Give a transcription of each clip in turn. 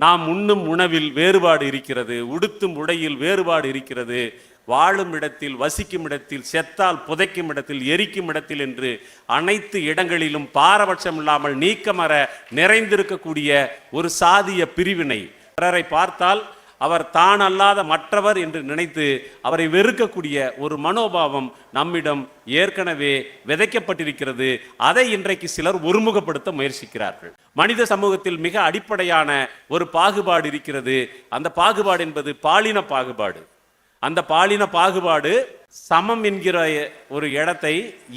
நாம் உண்ணும் உணவில் வேறுபாடு இருக்கிறது, உடுத்தும் உடையில் வேறுபாடு இருக்கிறது, வாழும் இடத்தில், வசிக்கும் இடத்தில், செத்தால் புதைக்கும் இடத்தில், எரிக்கும் இடத்தில் என்று அனைத்து இடங்களிலும் பாரபட்சம் இல்லாமல் நீக்கமற நிறைந்திருக்கக்கூடிய ஒரு சாதிய பிரிவினை. பிறரை பார்த்தால் அவர் தான் அல்லாத மற்றவர் என்று நினைத்து அவரை வெறுக்கக்கூடிய ஒரு மனோபாவம் நம்மிடம் ஏற்கனவே விதைக்கப்பட்டிருக்கிறது. அதை இன்றைக்கு சிலர் ஒருமுகப்படுத்த முயற்சிக்கிறார்கள். மனித சமூகத்தில் மிக அடிப்படையான ஒரு பாகுபாடு இருக்கிறது. அந்த பாகுபாடு என்பது பாலின பாகுபாடு. அந்த பாலின பாகுபாடு சமம் என்கிற ஒரு இடத்தை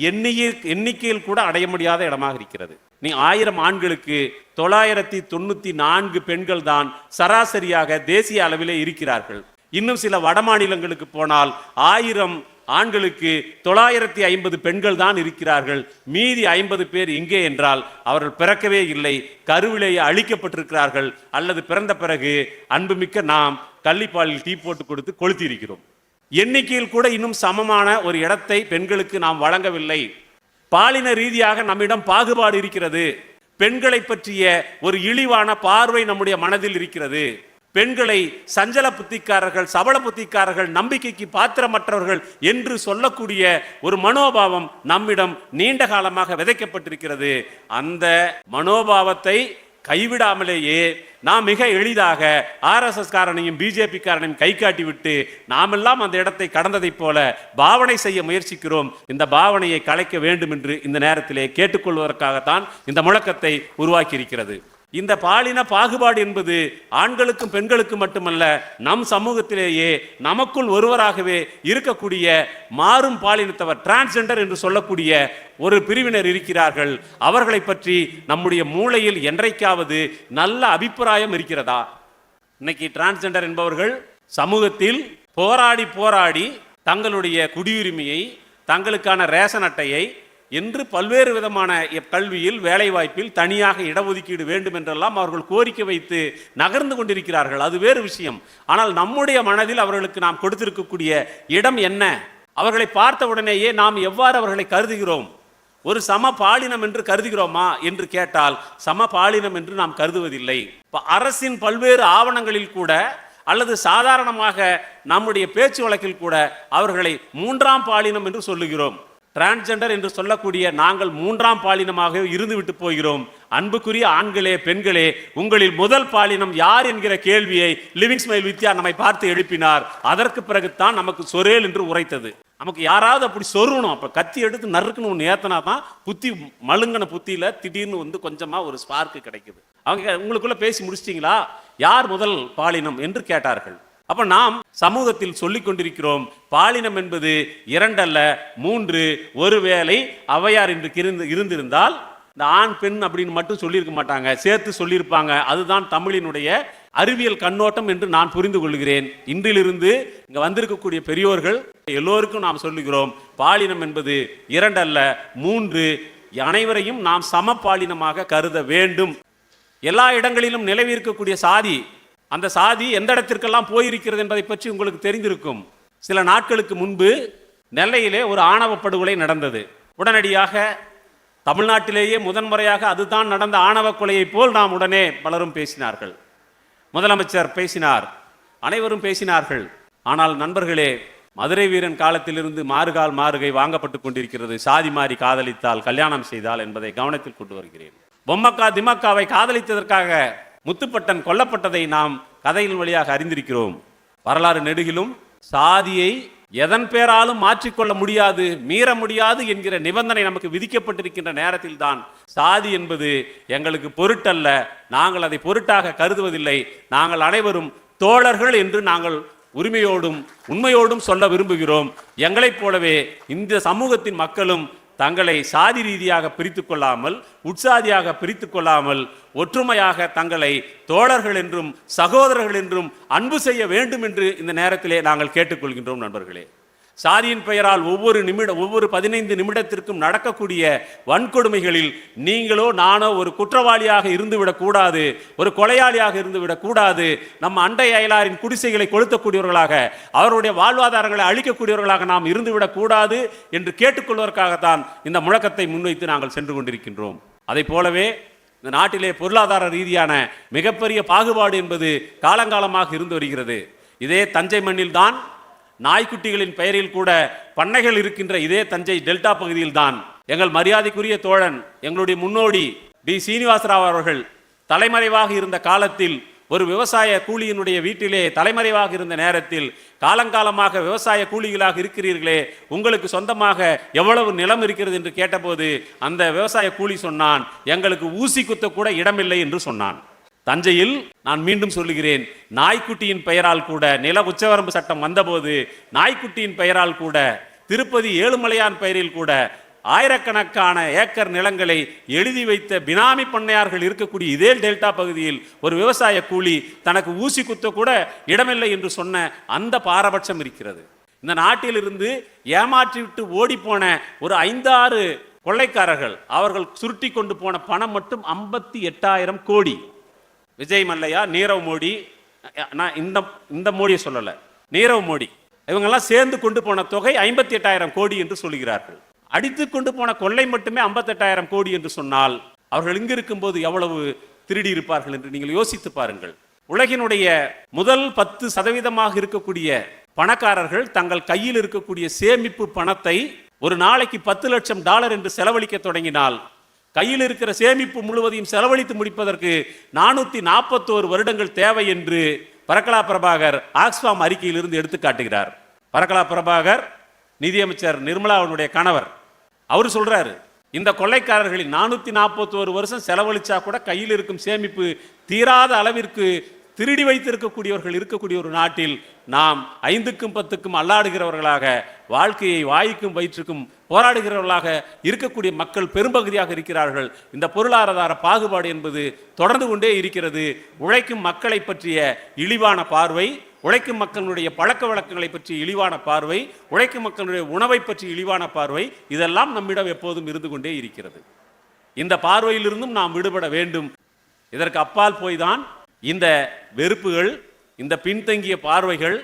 எண்ணிக்கையில் கூட அடைய முடியாத இடமாக இருக்கிறது. நீ 1000 ஆண்களுக்கு 994 பெண்கள் தான் சராசரியாக தேசிய அளவிலே இருக்கிறார்கள். இன்னும் சில வட மாநிலங்களுக்கு போனால் 1000 ஆண்களுக்கு 950 பெண்கள் தான் இருக்கிறார்கள். மீதி 50 பேர் எங்கே என்றால் அவர்கள் பிறக்கவே இல்லை, கருவிலேயே அழிக்கப்பட்டிருக்கிறார்கள், அல்லது பிறந்த பிறகு அன்புமிக்க நாம் கள்ளிப்பாலில் டீ போட்டு கொடுத்து கொளுத்தி இருக்கிறோம். எண்ணிக்கையில் கூட இன்னும் சமமான ஒரு இடத்தை பெண்களுக்கு நாம் வழங்கவில்லை. பாலின ரீதியாக நம்மிடம் பாகுபாடு இருக்கிறது. பெண்களை பற்றிய ஒரு இழிவான பார்வை நம்முடைய மனதில் இருக்கிறது. பெண்களை சஞ்சல புத்திக்காரர்கள், சபல புத்திக்காரர்கள், நம்பிக்கைக்கு பாத்திரமற்றவர்கள் என்று சொல்லக்கூடிய ஒரு மனோபாவம் நம்மிடம் நீண்ட காலமாக விதைக்கப்பட்டிருக்கிறது. அந்த மனோபாவத்தை கைவிடாமலேயே நாம் மிக எளிதாக RSS காரனையும் பிஜேபி காரனையும் கை காட்டி விட்டு நாமெல்லாம் அந்த இடத்தை கடந்ததைப் போல பாவனை செய்ய முயற்சிக்கிறோம். இந்த பாவனையை கலைக்க வேண்டும் என்று இந்த நேரத்திலே கேட்டுக்கொள்வதற்காகத்தான் இந்த முழக்கத்தை உருவாக்கி இருக்கிறது. இந்த பாலின பாகுபாடு என்பது ஆண்களுக்கும் பெண்களுக்கும் மட்டுமல்ல, நம் சமூகத்திலேயே நமக்குள் ஒருவராகவே இருக்கக்கூடிய மாறும் பாலினத்தவர், டிரான்ஸ்ஜெண்டர் என்று சொல்லக்கூடிய ஒரு பிரிவினர் இருக்கிறார்கள். அவர்களை பற்றி நம்முடைய மூளையில் என்றைக்காவது நல்ல அபிப்பிராயம் இருக்கிறதா? இன்னைக்கு டிரான்ஸ்ஜெண்டர் என்பவர்கள் சமூகத்தில் போராடி தங்களுடைய குடியுரிமையை, தங்களுக்கான ரேஷன் அட்டையை என்று பல்வேறு விதமான கல்வியில், வேலைவாய்ப்பில் தனியாக இடஒதுக்கீடு வேண்டும் என்றெல்லாம் அவர்கள் கோரிக்கை வைத்து நகர்ந்து கொண்டிருக்கிறார்கள். அது வேறு விஷயம். ஆனால் நம்முடைய மனதில் அவர்களுக்கு நாம் கொடுத்திருக்கக்கூடிய இடம் என்ன? அவர்களை பார்த்த உடனேயே நாம் எவ்வாறு அவர்களை கருதுகிறோம்? ஒரு சம பாலினம் என்று கருதுகிறோமா என்று கேட்டால் சம பாலினம் என்று நாம் கருதுவதில்லை. அரசின் பல்வேறு ஆவணங்களில் கூட அல்லது சாதாரணமாக நம்முடைய பேச்சு வழக்கில் கூட அவர்களை 3ஆம் பாலினம் என்று சொல்லுகிறோம். டிரான்ஸ்ஜெண்டர் என்று சொல்லக்கூடிய நாங்கள் 3ஆம் பாலினமாக இருந்துவிட்டு போகிறோம். அன்புக்குரிய ஆண்களே, பெண்களே, உங்களில் முதல் பாலினம் யார் என்கிற கேள்வியை லிவிங் ஸ்மைல் வித்யா நம்மை பார்த்து எழுப்பினார். அதற்கு பிறகுதான் நமக்கு சொரேல் என்று உரைத்தது. நமக்கு யாராவது அப்படி சொருணும், அப்ப கத்தி எடுத்து நறுக்குன்னு ஒன்று ஏத்தனா தான் புத்தி மழுங்கன புத்தியில திடீர்னு கொஞ்சமா ஒரு ஸ்பார்க்கு கிடைக்குது. அவங்க உங்களுக்குள்ள பேசி முடிச்சிட்டீங்களா, யார் முதல் பாலினம் என்று கேட்டார்கள். அப்ப நாம் சமூகத்தில் சொல்லிக் கொண்டிருக்கிறோம், பாலினம் என்பது 2 அல்ல 3. ஒருவேளை அவையார் என்று இருந்திருந்தால் இந்த ஆண் பெண் அப்படின்னு மட்டும் சொல்லியிருக்க மாட்டாங்க, சேர்த்து சொல்லியிருப்பாங்க. அதுதான் தமிழினுடைய அறிவியல் கண்ணோட்டம் என்று நான் புரிந்து கொள்கிறேன். இன்றிலிருந்து இங்க வந்திருக்கக்கூடிய பெரியோர்கள் எல்லோருக்கும் நாம் சொல்லுகிறோம், பாலினம் என்பது 2 அல்ல 3. அனைவரையும் நாம் சம பாலினமாக கருத வேண்டும். எல்லா இடங்களிலும் நிலவி இருக்கக்கூடிய சாதி, அந்த சாதி எந்த இடத்திற்கெல்லாம் போயிருக்கிறது என்பதை பற்றி உங்களுக்கு தெரிந்திருக்கும். சில நாட்களுக்கு முன்பு நெல்லையிலே ஒரு ஆணவ படுகொலை நடந்தது. உடனடியாக தமிழ்நாட்டிலேயே முதன்முறையாக அதுதான் நடந்த ஆணவ கொலையை போல் நாம் உடனே பலரும் பேசினார்கள். முதலமைச்சர் பேசினார், அனைவரும் பேசினார்கள். ஆனால் நண்பர்களே, மதுரை வீரன் காலத்திலிருந்து மாறுகால் மாறுகை வாங்கப்பட்டு கொண்டிருக்கிறது. சாதி மாறி காதலித்தால் கல்யாணம் செய்தால் என்பதை கவனத்தில் கொண்டு வருகிறேன். பொம்மக்கா திமுகவை காதலித்ததற்காக முத்துப்பட்டன் கொல்லப்பட்டதை நாம் கதையின் வழியாக அறிந்திருக்கிறோம். வரலாறு நெடுகிலும் சாதியை எதன் பேராலும் மாற்றிக்கொள்ள முடியாது, மீற முடியாது என்கிற நிபந்தனை நமக்கு விதிக்கப்பட்டிருக்கின்ற நேரத்தில் தான் சாதி என்பது எங்களுக்கு பொருட்டல்ல, நாங்கள் அதை பொருட்டாக கருதுவதில்லை. நாங்கள் அனைவரும் தோழர்கள் என்று நாங்கள் உரிமையோடும் உண்மையோடும் சொல்ல விரும்புகிறோம். எங்களைப் போலவே இந்த சமூகத்தின் மக்களும் தங்களை சாதி ரீதியாக பிரித்து கொள்ளாமல், உட்சாதியாக பிரித்து கொள்ளாமல், ஒற்றுமையாக தங்களை தோழர்கள் என்றும் சகோதரர்கள் என்றும் அன்பு செய்ய வேண்டும் என்று இந்த நேரத்திலே நாங்கள் கேட்டுக்கொள்கின்றோம். நண்பர்களே, சாதியின் பெயரால் ஒவ்வொரு 15 நிமிடத்திற்கும் நடக்கக்கூடிய வன்கொடுமைகளில் நீங்களோ நானோ ஒரு குற்றவாளியாக இருந்துவிடக் கூடாது, ஒரு கொலையாளியாக இருந்துவிடக் கூடாது. நம்ம அண்டை அயலாரின் குடிசைகளை கொளுத்தக்கூடியவர்களாக, அவருடைய வாழ்வாதாரங்களை அழிக்கக்கூடியவர்களாக நாம் இருந்துவிடக் கூடாது என்று கேட்டுக்கொள்வதற்காகத்தான் இந்த முழக்கத்தை முன்வைத்து நாங்கள் சென்று கொண்டிருக்கின்றோம். அதை போலவே இந்த நாட்டிலே பொருளாதார ரீதியான மிகப்பெரிய பாகுபாடு என்பது காலங்காலமாக இருந்து வருகிறது. இதே தஞ்சை மண்ணில் தான் நாய்க்குட்டிகளின் பெயரில் கூட பண்ணைகள் இருக்கின்ற இதே தஞ்சை டெல்டா பகுதியில் தான் எங்கள் மரியாதைக்குரிய தோழன் எங்களுடைய முன்னோடி பி சீனிவாசராவ் அவர்கள் தலைமறைவாக இருந்த காலத்தில் ஒரு விவசாய கூலியினுடைய வீட்டிலே தலைமறைவாக இருந்த நேரத்தில் காலங்காலமாக விவசாய கூலிகளாக இருக்கிறீர்களே, உங்களுக்கு சொந்தமாக எவ்வளவு நிலம் இருக்கிறது என்று கேட்டபோது அந்த விவசாய கூலி சொன்னான், எங்களுக்கு ஊசி குத்த கூட இடமில்லை என்று சொன்னான். தஞ்சையில் நான் மீண்டும் சொல்லுகிறேன், நாய்க்குட்டியின் பெயரால் கூட நில உச்சவரம்பு சட்டம் வந்தபோது நாய்க்குட்டியின் பெயரால் கூட திருப்பதி ஏழுமலையான் பெயரில் கூட ஆயிரக்கணக்கான ஏக்கர் நிலங்களை எழுதி வைத்த பினாமி பண்ணையார்கள் இருக்கக்கூடிய இதே டெல்டா பகுதியில் ஒரு விவசாய கூலி தனக்கு ஊசி குத்த கூட இடமில்லை என்று சொன்ன அந்த பாரபட்சம் இருக்கிறது. இந்த நாட்டிலிருந்து ஏமாற்றிவிட்டு ஓடி போன ஒரு 5-6 கொள்ளைக்காரர்கள் அவர்கள் சுருட்டி கொண்டு போன பணம் மட்டும் 58,000 கோடி. விஜய் மல்லையா, நீரவ் மோடி, நான் இந்த மோடியை சொல்லலை, நீரவ் மோடி இவங்கெல்லாம் சேர்ந்து கொண்டு போன தொகை 58,000 கோடி என்று சொல்கிறார்கள். அடித்து கொண்டு போன கொள்ளை மட்டுமே 58,000 கோடி என்று சொன்னால் அவர்கள் இங்கு இருக்கும்போது எவ்வளவு திருடி இருப்பார்கள் என்று நீங்கள் யோசித்து பாருங்கள். உலகினுடைய முதல் 10% இருக்கக்கூடிய பணக்காரர்கள் தங்கள் கையில் இருக்கக்கூடிய சேமிப்பு பணத்தை ஒரு நாளைக்கு $10 லட்சம் என்று செலவழிக்க தொடங்கினால் கையில் இருக்கிற சேமிப்பு முழுவதையும் செலவழித்து முடிப்பதற்கு 441 வருடங்கள் தேவை என்று பரக்கலா பிரபாகர் ஆக்ஸ்ஃபாம் அறிக்கையிலிருந்து எடுத்து காட்டுகிறார். பரக்கலா பிரபாகர் நிதியமைச்சர் நிர்மலாவுடைய கணவர், அவர் சொல்றாரு, இந்த கொள்ளைக்காரர்களின் 441 வருஷம் செலவழிச்சா கூட கையில் இருக்கும் சேமிப்பு தீராத அளவிற்கு திருடி வைத்திருக்கக்கூடியவர்கள் இருக்கக்கூடிய ஒரு நாட்டில் நாம் 5க்கும் 10க்கும் அல்லாடுகிறவர்களாக, வாழ்க்கையை வாய்க்கும் வயிற்றுக்கும் போராடுகிறவர்களாக இருக்கக்கூடிய மக்கள் பெரும்பகுதியாக இருக்கிறார்கள். இந்த பொருளாதார பாகுபாடு என்பது தொடர்ந்து கொண்டே இருக்கிறது. உழைக்கும் மக்களை பற்றிய இழிவான பார்வை, உழைக்கும் மக்களுடைய பழக்க வழக்கங்களை பற்றி இழிவான பார்வை, உழைக்கும் மக்களுடைய உணவை பற்றி இழிவான பார்வை, இதெல்லாம் நம்மிடம் எப்போதும் இருந்து கொண்டே இருக்கிறது. இந்த பார்வையிலிருந்தும் நாம் விடுபட வேண்டும். இதற்கு அப்பால் போய்தான் இந்த வெறுப்புகள், இந்த பின்தங்கிய பார்வைகள்,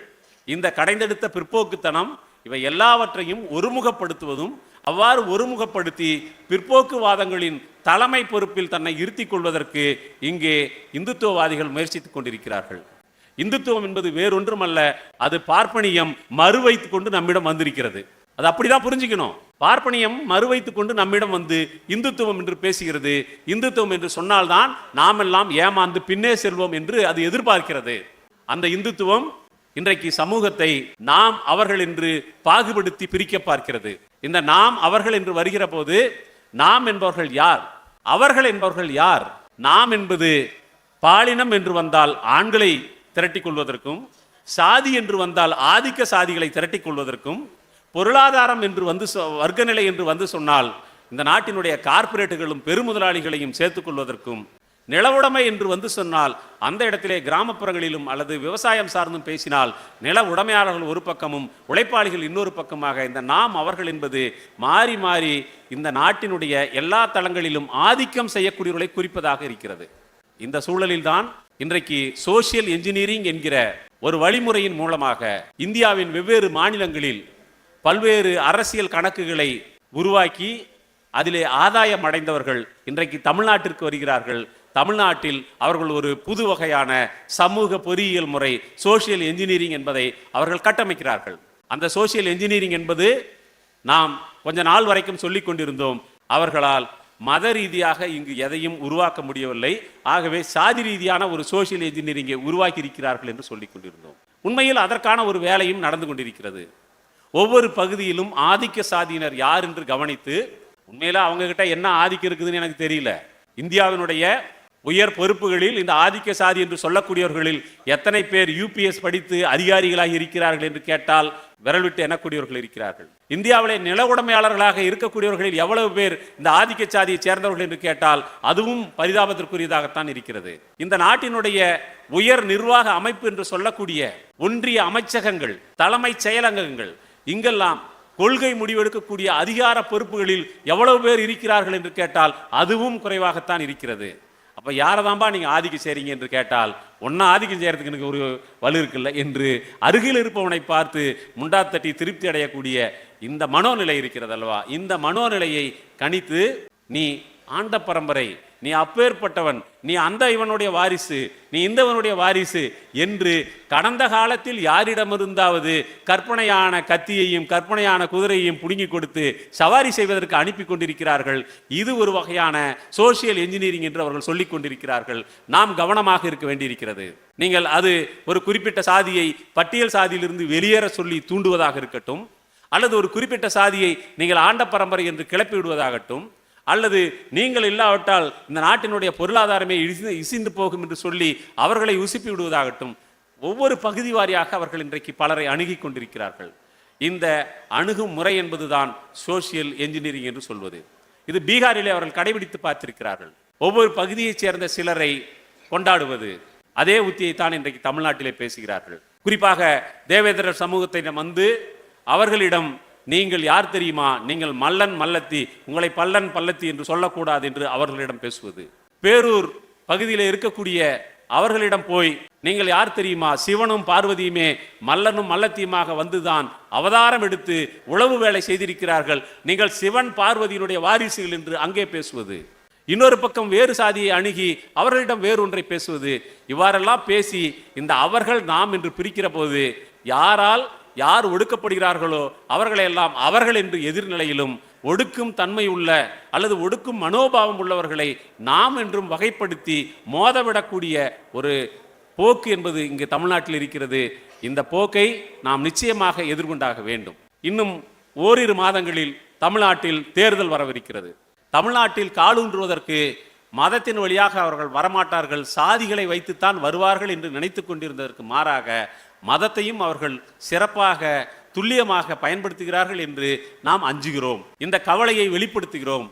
இந்த கடைந்தெடுத்த பிற்போக்குத்தனம், இவை எல்லாவற்றையும் ஒருமுகப்படுத்துவதும், அவ்வாறு ஒருமுகப்படுத்தி பிற்போக்குவாதங்களின் தலைமை பொறுப்பில் தன்னை இருத்திக் கொள்வதற்கு இங்கே இந்துத்துவவாதிகள் முயற்சித்துக் கொண்டிருக்கிறார்கள். இந்துத்துவம் என்பது வேறொன்றுமல்ல, அது பார்ப்பனியம் மறுவைத்துக் கொண்டு நம்மிடம் வந்திருக்கிறது. அது அப்படிதான் புரிஞ்சுக்கணும். பார்ப்பனியம் மறுவைத்துக் கொண்டு நம்மிடம் வந்து இந்துத்துவம் என்று பேசுகிறது. இந்துத்துவம் என்று சொன்னால்தான் நாம் எல்லாம் ஏமாந்து பின்னே செல்வோம் என்று அது எதிர்பார்க்கிறது. அந்த இந்துத்துவம் இன்றைக்கு சமூகத்தை நாம் அவர்கள் என்று பாகுபடுத்தி பிரிக்க பார்க்கிறது. இந்த நாம் அவர்கள் என்று வருகிற போது நாம் என்பவர்கள் யார், அவர்கள் என்பவர்கள் யார்? நாம் என்பது பாலினம் என்று வந்தால் ஆண்களை திரட்டிக் கொள்வதற்கும், சாதி என்று வந்தால் ஆதிக்க சாதிகளை திரட்டிக் கொள்வதற்கும், பொருளாதாரம் என்று வந்து வர்க்கநிலை என்று வந்து சொன்னால் இந்த நாட்டினுடைய கார்ப்பரேட்டுகளும் பெருமுதலாளிகளையும் சேர்த்துக் கொள்வதற்கும், நிலவுடைமை என்று வந்து சொன்னால் அந்த இடத்திலே கிராமப்புறங்களிலும் அல்லது விவசாயம் சார்ந்தும் பேசினால் நில உடைமையாளர்கள் ஒரு பக்கமும் உழைப்பாளிகள் இன்னொரு பக்கமாக இந்த நாம் அவர்கள் என்பது மாறி மாறி இந்த நாட்டினுடைய எல்லா தளங்களிலும் ஆதிக்கம் செய்யக்கூடியவர்களை குறிப்பதாக இருக்கிறது. இந்த சூழலில்தான் இன்றைக்கு சோசியல் என்ஜினியரிங் என்கிற ஒரு வழிமுறையின் மூலமாக இந்தியாவின் வெவ்வேறு மாநிலங்களில் பல்வேறு அரசியல் கணக்குகளை உருவாக்கி அதிலே ஆதாயம் அடைந்தவர்கள் இன்றைக்கு தமிழ்நாட்டிற்கு வருகிறார்கள். தமிழ்நாட்டில் அவர்கள் ஒரு புது வகையான சமூக பொறியியல் முறை சோசியல் என்ஜினியரிங் என்பதை அவர்கள் கட்டமைக்கிறார்கள். அந்த சோசியல் என்ஜினியரிங் என்பது நாம் கொஞ்ச நாள் வரைக்கும் சொல்லிக் கொண்டிருந்தோம், அவர்களால் மத ரீதியாக இங்கு எதையும் உருவாக்க முடியவில்லை, ஆகவே சாதி ரீதியான ஒரு சோசியல் என்ஜினியரிங்கை உருவாக்கி இருக்கிறார்கள் என்று சொல்லிக் கொண்டிருந்தோம். உண்மையில் அதற்கான ஒரு வேலையும் நடந்து கொண்டிருக்கிறது. ஒவ்வொரு பகுதியிலும் ஆதிக்க சாதியினர் யார் என்று கவனித்து, உண்மையில அவங்க கிட்ட என்ன ஆதிக்கம் இருக்குதுன்னு எனக்கு தெரியல, இந்தியாவினுடைய உயர் பொறுப்புகளில் இந்த ஆதிக்க சாதி என்று சொல்லக்கூடியவர்களில் எத்தனை பேர் யூபிஎஸ் படித்து அதிகாரிகளாக இருக்கிறார்கள் என்று கேட்டால் விரல் விட்டு எண்ணக்கூடியவர்கள் இருக்கிறார்கள். இந்தியாவிலே நில உடைமையாளர்களாக இருக்கக்கூடியவர்களில் எவ்வளவு பேர் இந்த ஆதிக்க சாதியை சேர்ந்தவர்கள் என்று கேட்டால் அதுவும் பரிதாபத்திற்குரியதாகத்தான் இருக்கிறது. இந்த நாட்டினுடைய உயர் நிர்வாக அமைப்பு என்று சொல்லக்கூடிய ஒன்றிய அமைச்சகங்கள், தலைமை செயலகங்கள், இங்கெல்லாம் கொள்கை முடிவெடுக்கக்கூடிய அதிகார பொறுப்புகளில் எவ்வளவு பேர் இருக்கிறார்கள் என்று கேட்டால் அதுவும் குறைவாகத்தான் இருக்கிறது. அப்ப யாரதான்பா நீங்க ஆதிக்கம் செய்றீங்க என்று கேட்டால் ஒன்னா ஆதிக்கம் செய்யறதுக்கு எனக்கு ஒரு வலு இருக்குல்ல என்று அருகில் இருப்பவனை பார்த்து முண்டாத்தட்டி திருப்தி அடையக்கூடிய இந்த மனோநிலை இருக்கிறது அல்லவா, இந்த மனோநிலையை கணித்து நீ ஆண்ட பரம்பரை, நீ அப்பேற்பட்டவன், நீ அந்த இவனுடைய வாரிசு, நீ இந்தவனுடைய வாரிசு என்று கடந்த காலத்தில் யாரிடமிருந்தாவது கற்பனையான கத்தியையும் கற்பனையான குதிரையையும் புடுங்கி கொடுத்து சவாரி செய்வதற்கு அனுப்பி கொண்டிருக்கிறார்கள். இது ஒரு வகையான சோசியல் என்ஜினியரிங் என்று அவர்கள் சொல்லிக் கொண்டிருக்கிறார்கள். நாம் கவனமாக இருக்க வேண்டியிருக்கிறது. நீங்கள் அது ஒரு குறிப்பிட்ட சாதியை பட்டியல் சாதியிலிருந்து வெளியேற சொல்லி தூண்டுவதாக இருக்கட்டும், அல்லது ஒரு குறிப்பிட்ட சாதியை நீங்கள் ஆண்ட பரம்பரை என்று கிளப்பி விடுவதாகட்டும், அல்லது நீங்கள் இல்லாவிட்டால் இந்த நாட்டினுடைய பொருளாதாரமே இசிந்து போகும் என்று சொல்லி அவர்களை உசுப்பி விடுவதாகட்டும், ஒவ்வொரு பகுதி வாரியாக அவர்கள் இன்றைக்கு பலரை அணுகி கொண்டிருக்கிறார்கள். இந்த அணுகும் முறை என்பதுதான் சோசியல் என்ஜினியரிங் என்று சொல்வது. இது பீகாரிலே அவர்கள் கடைபிடித்து பார்த்திருக்கிறார்கள். ஒவ்வொரு பகுதியைச் சேர்ந்த சிலரை கொண்டாடுவது, அதே உத்தியை தான் இன்றைக்கு தமிழ்நாட்டிலே பேசுகிறார்கள். குறிப்பாக தேவேந்திரர் சமூகத்தை வந்து அவர்களிடம் நீங்கள் யார் தெரியுமா, நீங்கள் மல்லன் மல்லத்தி, உங்களை பல்லன் பல்லத்தி என்று சொல்லக்கூடாது என்று அவர்களிடம் பேசுவது. பேரூர் பகுதியில் இருக்கக்கூடிய அவர்களிடம் போய் நீங்கள் யார் தெரியுமா, சிவனும் பார்வதியுமே மல்லனும் மல்லத்தியுமாக வந்துதான் அவதாரம் எடுத்து உளவு வேலை செய்திருக்கிறார்கள், நீங்கள் சிவன் பார்வதியினுடைய வாரிசுகள் என்று அங்கே பேசுவது. இன்னொரு பக்கம் வேறு சாதியை அணுகி அவர்களிடம் வேறு ஒன்றை பேசுவது. இவ்வாறெல்லாம் பேசி இந்த அவர்கள் நாம் என்று பிரிக்கிற போது யாரால் யார் ஒடுக்கப்படுகிறார்களோ அவர்களையெல்லாம் அவர்கள் என்று எதிர்நிலையிலும், ஒடுக்கும் தன்மை உள்ள அல்லது ஒடுக்கும் மனோபாவம் உள்ளவர்களை நாம் என்றும் வகைப்படுத்தி மோதவிடக்கூடிய ஒரு போக்கு என்பது இங்கு தமிழ்நாட்டில் இருக்கிறது. இந்த போக்கை நாம் நிச்சயமாக எதிர்கொண்டாக வேண்டும். இன்னும் ஓரிரு மாதங்களில் தமிழ்நாட்டில் தேர்தல் வரவிருக்கிறது. தமிழ்நாட்டில் காலூன்றுவதற்கு மதத்தின் வழியாக அவர்கள் வரமாட்டார்கள், சாதிகளை வைத்துத்தான் வருவார்கள் என்று நினைத்து கொண்டிருந்ததற்கு மாறாக மதத்தையும் அவர்கள் சிறப்பாக துல்லியமாக பயன்படுத்துகிறார்கள் என்று நாம் அஞ்சுகிறோம். இந்த கவலையை வெளிப்படுத்துகிறோம்.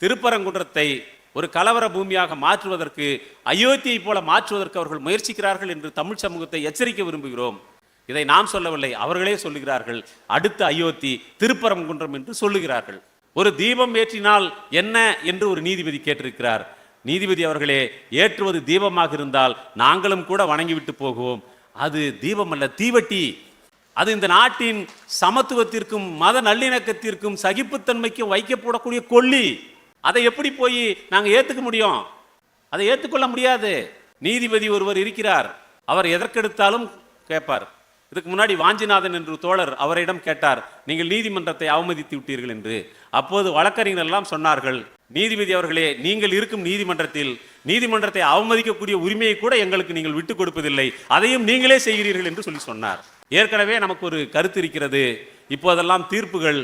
திருப்பரங்குன்றத்தை ஒரு கலவர பூமியாக மாற்றுவதற்கு, அயோத்தியை போல மாற்றுவதற்கு அவர்கள் முயற்சிக்கிறார்கள் என்று தமிழ் சமூகத்தை எச்சரிக்க விரும்புகிறோம். இதை நாம் சொல்லவில்லை, அவர்களே சொல்லுகிறார்கள். அடுத்த அயோத்தி திருப்பரங்குன்றம் என்று சொல்லுகிறார்கள். ஒரு தீபம் ஏற்றினால் என்ன என்று ஒரு நீதிபதி கேட்டிருக்கிறார். நீதிபதி அவர்களே, ஏற்றுவது தீபமாக இருந்தால் நாங்களும் கூட வணங்கிவிட்டு போகுவோம். அது தீபம் அல்ல, தீவட்டி. அது இந்த நாட்டின் சமத்துவத்திற்கும் மத நல்லிணக்கத்திற்கும் சகிப்புத்தன்மைக்கும் வைக்கப்படக்கூடிய கொல்லி. அதை எப்படி போய் நாங்கள் ஏற்றுக்க முடியும்? அதை ஏற்றுக்கொள்ள முடியாது. நீதிபதி ஒருவர் இருக்கிறார், அவர் எதற்கெடுத்தாலும் கேட்பார். இதுக்கு முன்னாடி வாஞ்சிநாதன் என்று தோழர் அவரிடம் கேட்டார், நீங்கள் நீதிமன்றத்தை அவமதித்து விட்டீர்கள் என்று. அப்போது வழக்கறிஞர் எல்லாம் சொன்னார்கள், நீதிபதி அவர்களே, நீங்கள் இருக்கும் நீதிமன்றத்தை அவமதிக்கக்கூடிய உரிமையை கூட எங்களுக்கு நீங்கள் விட்டுக் கொடுப்பதில்லை, அதையும் நீங்களே செய்கிறீர்கள் என்று சொல்லி சொன்னார். ஏற்கனவே நமக்கு ஒரு கருத்து இருக்கிறது, இப்போதெல்லாம் தீர்ப்புகள்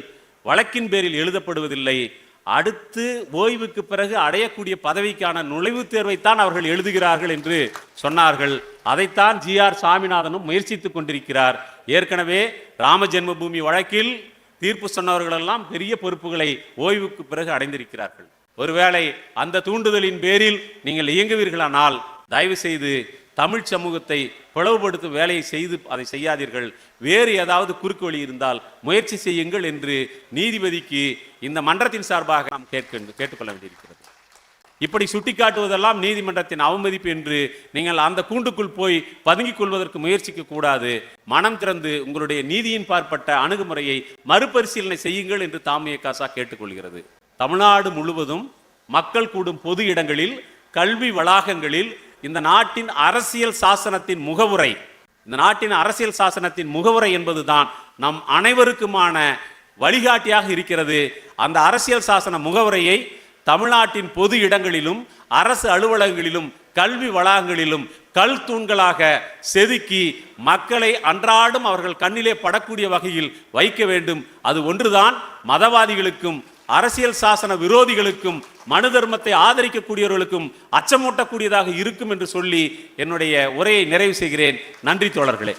வழக்கின் பேரில் எழுதப்படுவதில்லை, அடுத்து ஓய்வுக்கு பிறகு அடையக்கூடிய பதவிக்கான நுழைவுத் தேர்வைத்தான் அவர்கள் எழுதுகிறார்கள் என்று சொன்னார்கள். அதைத்தான் ஜி.ஆர். சாமிநாதனும் முயற்சித்துக் கொண்டிருக்கிறார். ஏற்கனவே ராம ஜென்மபூமி வழக்கில் தீர்ப்பு சொன்னவர்களெல்லாம் பெரிய பொறுப்புகளை ஓய்வுக்கு பிறகு அடைந்திருக்கிறார்கள். ஒருவேளை அந்த தூண்டுதலின் பேரில் நீங்கள் இயங்குவீர்களானால் தயவு செய்து தமிழ் சமூகத்தை பிளவுபடுத்தும் வேலையை செய்து அதை செய்யாதீர்கள். வேறு ஏதாவது குறுக்கு வழி இருந்தால் முயற்சி செய்யுங்கள் என்று நீதிபதிக்கு இந்த மன்றத்தின் சார்பாக நாம் கேட்டுக்கொள்ள வேண்டியிருக்கிறது. இப்படி சுட்டிக்காட்டுவதெல்லாம் நீதிமன்றத்தின் அவமதிப்பு என்று நீங்கள் அந்த கூண்டுக்குள் போய் பதுங்கிக் கொள்வதற்கு முயற்சிக்க கூடாது. மனம் திறந்து உங்களுடைய நீதியின் பார்ப்பட்ட அணுகுமுறையை மறுபரிசீலனை செய்யுங்கள் என்று தாமியகாசா கேட்டுக்கொள்கிறது. தமிழ்நாடு முழுவதும் மக்கள் கூடும் பொது இடங்களில், கல்வி வளாகங்களில் இந்த நாட்டின் அரசியல் சாசனத்தின் முகவுரை, இந்த நாட்டின் அரசியல் சாசனத்தின் முகவுரை என்பதுதான் நம் அனைவருக்குமான வழிகாட்டியாக இருக்கிறது. அந்த அரசியல் சாசன முகவுரையை தமிழ்நாட்டின் பொது இடங்களிலும் அரசு அலுவலகங்களிலும் கல்வி வளாகங்களிலும் கல் தூண்களாக செதுக்கி மக்களை அன்றாடம் அவர்கள் கண்ணிலே படக்கூடிய வகையில் வைக்க வேண்டும். அது ஒன்றுதான் மதவாதிகளுக்கும் அரசியல் சாசன விரோதிகளுக்கும் மனு தர்மத்தை ஆதரிக்கக்கூடியவர்களுக்கும் அச்சமூட்டக்கூடியதாக இருக்கும் என்று சொல்லி என்னுடைய உரையை நிறைவு செய்கிறேன். நன்றி தோழர்களே.